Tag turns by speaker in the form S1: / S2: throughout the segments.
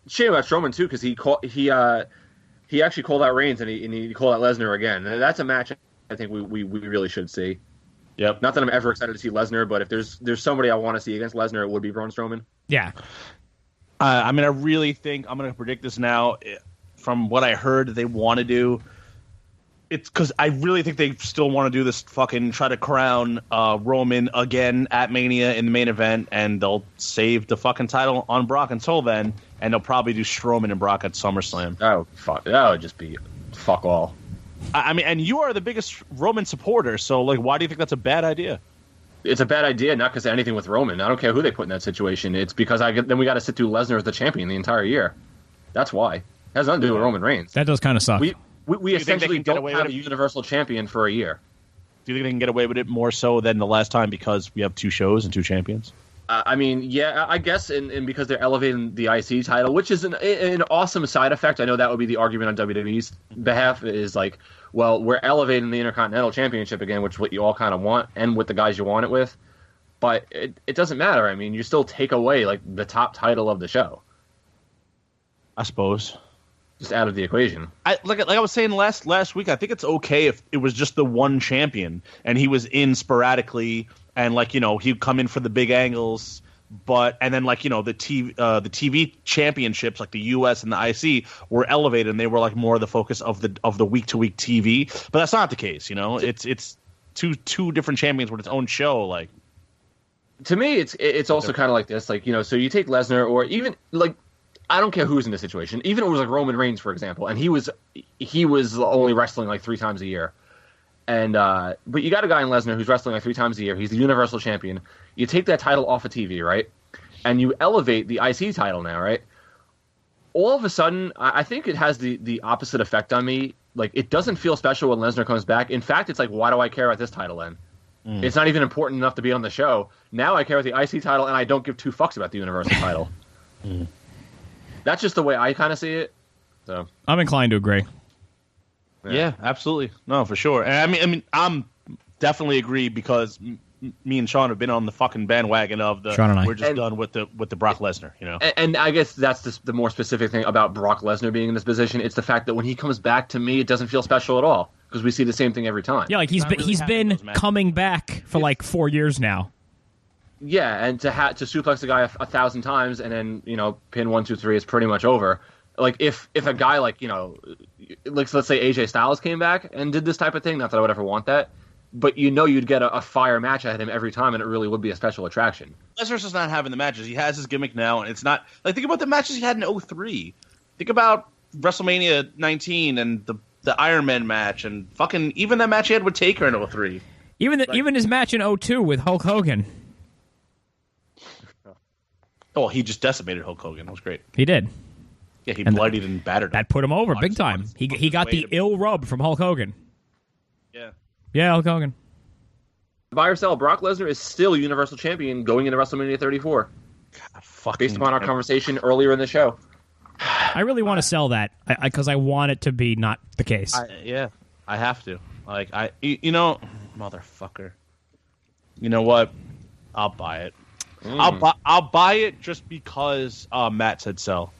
S1: shame about Strowman too, because he actually called out Reigns and he called out Lesnar again. And that's a match I think we really should see.
S2: Yep.
S1: Not that I'm ever excited to see Lesnar, but if there's somebody I want to see against Lesnar, it would be Braun Strowman.
S3: Yeah.
S2: I mean, I really think I'm going to predict this now. From what I heard, they want to do. It's because I really think they still want to do this fucking try to crown Roman again at Mania in the main event, and they'll save the fucking title on Brock until then, and they'll probably do Strowman and Brock at SummerSlam.
S1: Oh, fuck. That would just be fuck all.
S2: I mean, and you are the biggest Roman supporter, so like, why do you think that's a bad idea?
S1: It's a bad idea, not because of anything with Roman. I don't care who they put in that situation. It's because then we got to sit through Lesnar as the champion the entire year. That's why. It has nothing to do with Roman Reigns.
S3: That does kind of suck.
S1: We essentially don't have a Universal Champion for a year.
S2: Do you think they can get away with it more so than the last time because we have 2 shows and 2 champions?
S1: I mean, yeah, I guess, and because they're elevating the IC title, which is an awesome side effect. I know that would be the argument on WWE's behalf, is like, well, we're elevating the Intercontinental Championship again, which is what you all kind of want, and with the guys you want it with. But it doesn't matter. I mean, you still take away like the top title of the show.
S2: I suppose.
S1: Just out of the equation.
S2: Like I was saying last week, I think it's okay if it was just the one champion and he was in sporadically and like, you know, he'd come in for the big angles, and then like, you know, the TV championships like the US and the IC were elevated and they were like more the focus of the week to week TV. But that's not the case, you know. It's two different champions with its own show. Like,
S1: to me, it's also kind of like this, like, you know, so you take Lesnar or even like, I don't care who's in this situation. Even if it was like Roman Reigns, for example, and he was only wrestling like 3 times a year. And but you got a guy in Lesnar who's wrestling like 3 times a year. He's the Universal Champion. You take that title off of TV, right? And you elevate the IC title now, right? All of a sudden, I think it has the opposite effect on me. Like, it doesn't feel special when Lesnar comes back. In fact, it's like, why do I care about this title then? It's not even important enough to be on the show. Now I care about the IC title, and I don't give 2 fucks about the Universal title. That's just the way I kind of see it. So
S3: I'm inclined to agree.
S2: Yeah, absolutely. No, for sure. And I mean, I'm definitely agree because me and Sean have been on the fucking bandwagon of the.
S3: Sean and I.
S2: We're just done with the Brock Lesnar, you know.
S1: And I guess that's the more specific thing about Brock Lesnar being in this position. It's the fact that when he comes back, to me, it doesn't feel special at all because we see the same thing every time.
S3: Yeah, like he's been coming back for like 4 years now.
S1: Yeah, and to suplex a guy 1,000 times and then, you know, pin 1, 2, 3 is pretty much over. Like if a guy like, you know, like let's say AJ Styles came back and did this type of thing, not that I would ever want that, but you know you'd get a fire match at him every time, and it really would be a special attraction.
S2: Lesnar's just not having the matches. He has his gimmick now, and it's not like, think about the matches he had in 2003. Think about WrestleMania 19 and the Iron Man match, and fucking even that match he had with Taker in 2003.
S3: Even his match in 2002 with Hulk Hogan.
S2: Oh, he just decimated Hulk Hogan. That was great.
S3: He did.
S2: Yeah, he bloodied and battered him.
S3: That put him over big time. He got the ill rub from Hulk Hogan.
S2: Yeah.
S3: Yeah, Hulk Hogan.
S1: Buy or sell, Brock Lesnar is still Universal Champion going into WrestleMania 34.
S2: God,
S1: based upon our conversation earlier in the show.
S3: I really want to sell that because I want it to be not the case.
S2: I have to. Like, you know, motherfucker. You know what? I'll buy it. I'll buy it just because Matt said so.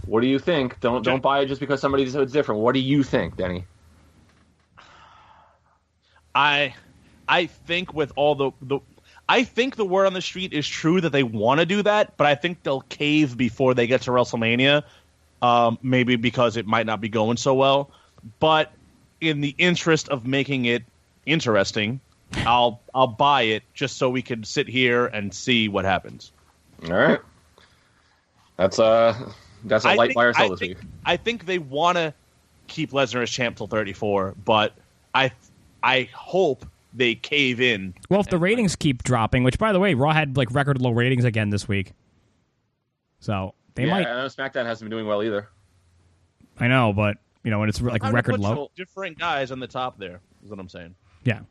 S1: What do you think? Don't buy it just because somebody said it's different. What do you think, Denny?
S2: I think with all I think the word on the street is true that they want to do that, but I think they'll cave before they get to WrestleMania. Maybe because it might not be going so well. But in the interest of making it interesting, I'll buy it just so we can sit here and see what happens.
S1: All right. That's a light buy or sell this week.
S2: I think they want to keep Lesnar as champ till 34, but I hope they cave in.
S3: Well, if the ratings keep dropping, which by the way, Raw had like record low ratings again this week, so they might.
S1: I know SmackDown hasn't been doing well either.
S3: I know, but you know when it's like record low.
S2: Different guys on the top there is what I'm saying.
S3: Yeah.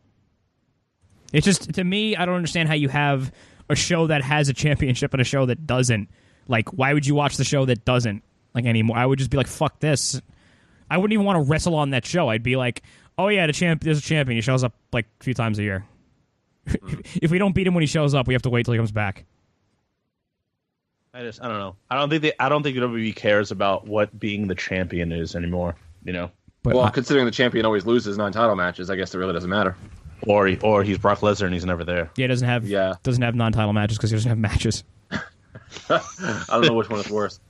S3: It's just, to me, I don't understand how you have a show that has a championship and a show that doesn't. Like, why would you watch the show that doesn't, like, anymore? I would just be like, fuck this. I wouldn't even want to wrestle on that show. I'd be like, oh, yeah, there's a champion. He shows up, like, a few times a year. If we don't beat him when he shows up, we have to wait till he comes back.
S2: I don't know. I don't think WWE cares about what being the champion is anymore. You know.
S3: But
S1: Well, considering the champion always loses non-title matches, I guess it really doesn't matter.
S2: Or he's Brock Lesnar and he's never there.
S3: yeah, doesn't have non-title matches because he doesn't have matches.
S1: I don't know which one is worse.